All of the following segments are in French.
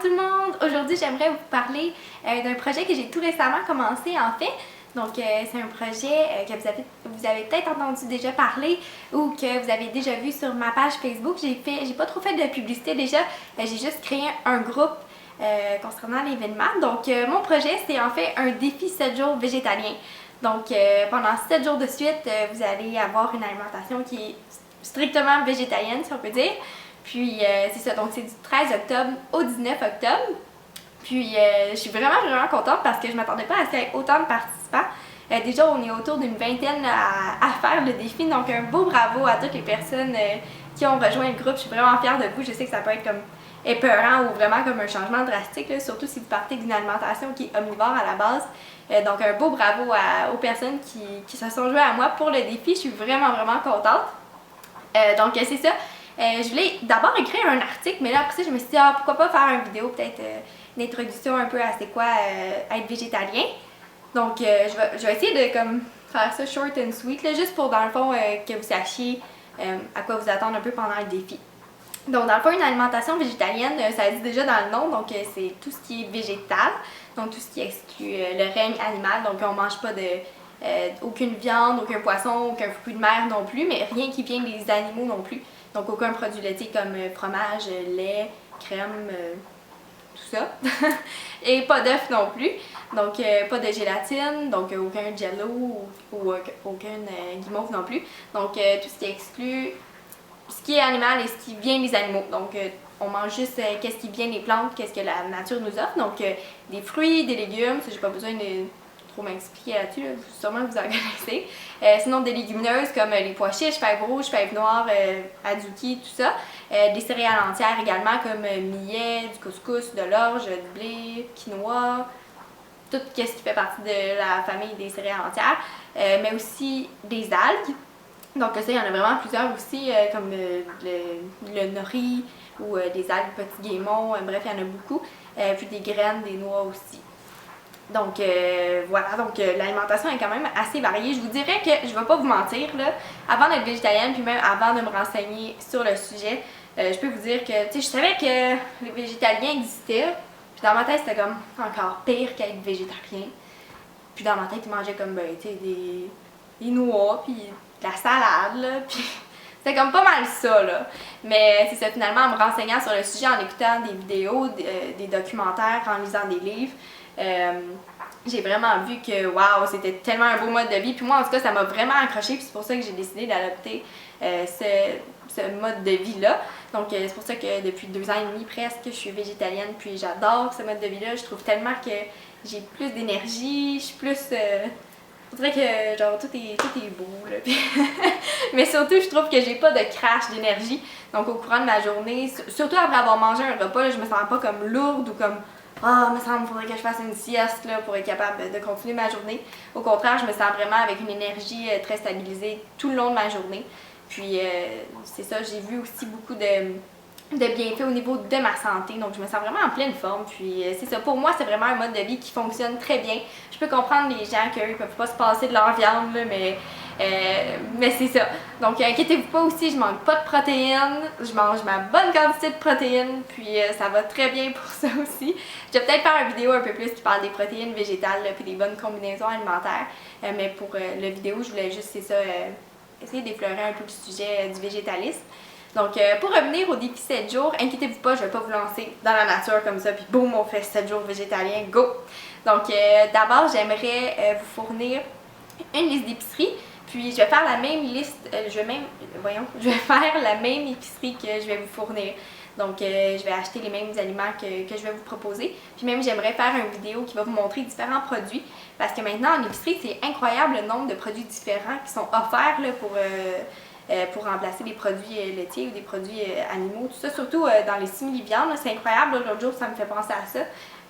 tout le monde! Aujourd'hui, j'aimerais vous parler d'un projet que j'ai tout récemment commencé en fait. Donc, c'est un projet que vous avez peut-être entendu déjà parler ou que vous avez déjà vu sur ma page Facebook. J'ai pas trop fait de publicité déjà. J'ai juste créé un groupe concernant l'événement. Donc, mon projet, c'est en fait un défi 7 jours végétalien. Donc, pendant 7 jours de suite, vous allez avoir une alimentation qui est strictement végétalienne, si on peut dire. Puis c'est ça, donc c'est du 13 octobre au 19 octobre. Puis je suis vraiment contente parce que je m'attendais pas à ce qu'il y ait autant de participants. Déjà, on est autour d'une vingtaine à faire le défi, donc un beau bravo à toutes les personnes qui ont rejoint le groupe. Je suis vraiment fière de vous. Je sais que ça peut être comme épeurant ou vraiment comme un changement drastique, là, surtout si vous partez d'une alimentation qui est omnivore à la base. Donc un beau bravo aux personnes qui se sont jouées à moi pour le défi. Je suis vraiment contente. Donc c'est ça. Je voulais d'abord écrire un article, mais là après ça je me suis dit pourquoi pas faire une vidéo, peut-être une introduction un peu à c'est quoi être végétalien. Donc je vais essayer de comme faire ça short and sweet, là, juste pour dans le fond que vous sachiez à quoi vous attendre un peu pendant le défi. Donc dans le fond, une alimentation végétalienne, ça dit déjà dans le nom, donc c'est tout ce qui est végétal, donc tout ce qui exclut le règne animal, donc on mange pas aucune viande, aucun poisson, aucun fruit de mer non plus, mais rien qui vient des animaux non plus. Donc aucun produit laitier comme fromage, lait, crème, tout ça. Et pas d'œufs non plus. Donc pas de gélatine, donc aucun jello ou aucune guimauve non plus. Donc tout ce qui exclut ce qui est animal et ce qui vient des animaux. Donc on mange juste qu'est-ce qui vient des plantes, qu'est-ce que la nature nous offre. Donc des fruits, des légumes, ça j'ai pas besoin de trop m'expliquer là-dessus, sûrement que vous en connaissez. Sinon des légumineuses comme les pois chiches, fèves rouges, fèves noires, adzuki, tout ça. Des céréales entières également comme millet, du couscous, de l'orge, du blé, quinoa, tout ce qui fait partie de la famille des céréales entières. Mais aussi des algues. Donc ça, il y en a vraiment plusieurs aussi, comme le nori ou des algues petits guémons, bref, il y en a beaucoup. Puis des graines, des noix aussi. Donc voilà, donc l'alimentation est quand même assez variée. Je vous dirais que, je vais pas vous mentir, là, avant d'être végétalienne, puis même avant de me renseigner sur le sujet, je peux vous dire que, tu sais, je savais que les végétaliens existaient, puis dans ma tête, c'était comme encore pire qu'être végétarien. Puis dans ma tête, ils mangeaient comme, ben, tu sais, des noix, puis de la salade, là, puis c'était comme pas mal ça, là. Mais c'est ça, finalement, en me renseignant sur le sujet, en écoutant des vidéos, des documentaires, en lisant des livres, j'ai vraiment vu que waouh, c'était tellement un beau mode de vie. Puis moi, en tout cas, ça m'a vraiment accroché. Puis c'est pour ça que j'ai décidé d'adopter ce mode de vie-là. Donc c'est pour ça que depuis 2 ans et demi presque, je suis végétalienne. Puis j'adore ce mode de vie-là. Je trouve tellement que j'ai plus d'énergie. Je suis plus... on dirait que genre tout est beau, là. Mais surtout, je trouve que j'ai pas de crash d'énergie. Donc au courant de ma journée, surtout après avoir mangé un repas, là, je me sens pas comme lourde ou comme me semble qu'il faudrait que je fasse une sieste là, pour être capable de continuer ma journée. Au contraire, je me sens vraiment avec une énergie très stabilisée tout le long de ma journée. Puis c'est ça, j'ai vu aussi beaucoup de bienfaits au niveau de ma santé, donc je me sens vraiment en pleine forme. Puis c'est ça, pour moi c'est vraiment un mode de vie qui fonctionne très bien. Je peux comprendre les gens qu'eux peuvent pas se passer de leur viande, là, mais c'est ça. Donc inquiétez-vous pas aussi, je manque pas de protéines, je mange ma bonne quantité de protéines, puis ça va très bien pour ça aussi. Je vais peut-être faire une vidéo un peu plus qui parle des protéines végétales, là, puis des bonnes combinaisons alimentaires, mais pour la vidéo je voulais juste, c'est ça, essayer d'effleurer un peu le sujet du végétalisme. Donc, pour revenir au défi 7 jours, inquiétez-vous pas, je vais pas vous lancer dans la nature comme ça, puis boum, on fait 7 jours végétaliens, go! Donc, d'abord, j'aimerais vous fournir une liste d'épicerie, puis je vais faire la même liste, je vais faire la même épicerie que je vais vous fournir. Donc, je vais acheter les mêmes aliments que je vais vous proposer. Puis même, j'aimerais faire une vidéo qui va vous montrer différents produits, parce que maintenant, en épicerie, c'est incroyable le nombre de produits différents qui sont offerts là, pour remplacer des produits laitiers ou des produits animaux, tout ça, surtout dans les simili-viandes, c'est incroyable, l'autre jour ça me fait penser à ça.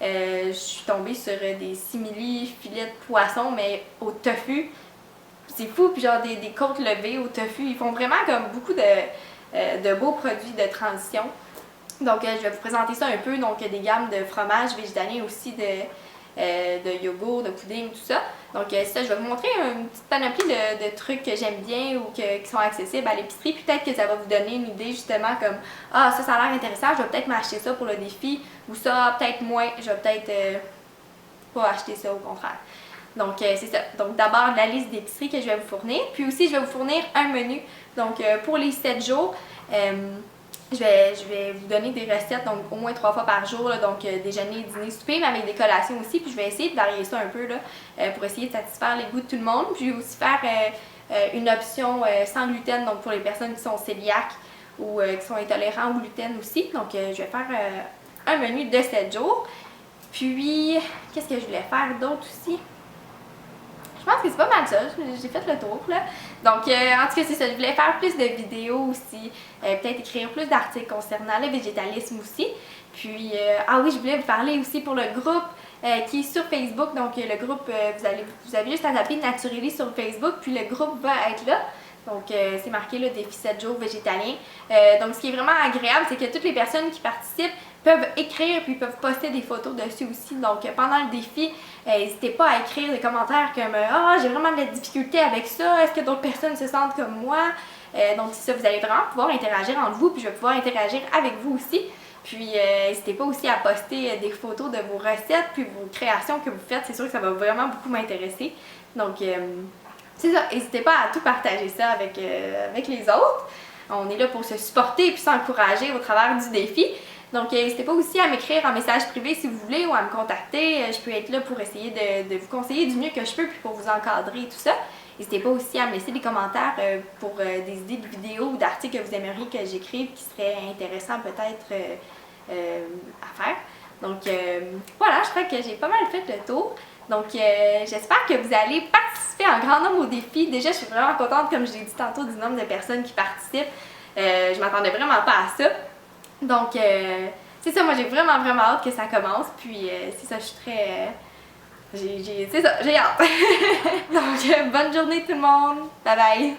Je suis tombée sur des simili-filets de poisson, mais au tofu, c'est fou, puis genre des côtes levées au tofu, ils font vraiment comme beaucoup de beaux produits de transition. Donc je vais vous présenter ça un peu, donc des gammes de fromages végétaliens aussi, de yogourt, de pudding, tout ça. Donc ça, je vais vous montrer une petite panoplie de trucs que j'aime bien ou qui sont accessibles à l'épicerie. Peut-être que ça va vous donner une idée justement comme « Ah, ça a l'air intéressant, je vais peut-être m'acheter ça pour le défi. » Ou ça, peut-être moins, je vais peut-être pas acheter ça au contraire. Donc c'est ça. Donc d'abord la liste d'épicerie que je vais vous fournir. Puis aussi, je vais vous fournir un menu. Donc pour les 7 jours, je vais vous donner des recettes, donc au moins 3 fois par jour, là, donc déjeuner, dîner, souper, mais avec des collations aussi. Puis je vais essayer de varier ça un peu là, pour essayer de satisfaire les goûts de tout le monde. Puis je vais aussi faire une option sans gluten, donc pour les personnes qui sont cœliaques ou qui sont intolérants au gluten aussi. Donc je vais faire un menu de 7 jours. Puis, qu'est-ce que je voulais faire d'autre aussi? Je pense que c'est pas mal ça, j'ai fait le tour là. Donc en tout cas c'est ça, je voulais faire plus de vidéos aussi, peut-être écrire plus d'articles concernant le végétalisme aussi. Puis ah oui, je voulais vous parler aussi pour le groupe qui est sur Facebook. Donc le groupe, vous avez juste à taper Natureli sur Facebook, puis le groupe va être là. Donc c'est marqué le défi 7 jours végétalien. Donc ce qui est vraiment agréable, c'est que toutes les personnes qui participent peuvent écrire puis peuvent poster des photos dessus aussi. Donc pendant le défi, n'hésitez pas à écrire des commentaires comme ah, j'ai vraiment de la difficulté avec ça, est-ce que d'autres personnes se sentent comme moi? Donc c'est ça, vous allez vraiment pouvoir interagir entre vous, puis je vais pouvoir interagir avec vous aussi. Puis n'hésitez pas aussi à poster des photos de vos recettes puis vos créations que vous faites, c'est sûr que ça va vraiment beaucoup m'intéresser. Donc c'est ça, n'hésitez pas à tout partager ça avec les autres. On est là pour se supporter et puis s'encourager au travers du défi. Donc n'hésitez pas aussi à m'écrire en message privé si vous voulez ou à me contacter. Je peux être là pour essayer de vous conseiller du mieux que je peux puis pour vous encadrer et tout ça. N'hésitez pas aussi à me laisser des commentaires pour des idées de vidéos ou d'articles que vous aimeriez que j'écrive qui seraient intéressants peut-être à faire. Donc voilà, je crois que j'ai pas mal fait le tour. Donc j'espère que vous allez participer en grand nombre au défi. Déjà, je suis vraiment contente, comme je l'ai dit tantôt, du nombre de personnes qui participent. Je m'attendais vraiment pas à ça. Donc c'est ça, moi j'ai vraiment hâte que ça commence. Puis c'est ça, je suis très... c'est ça, j'ai hâte. Donc bonne journée tout le monde. Bye bye.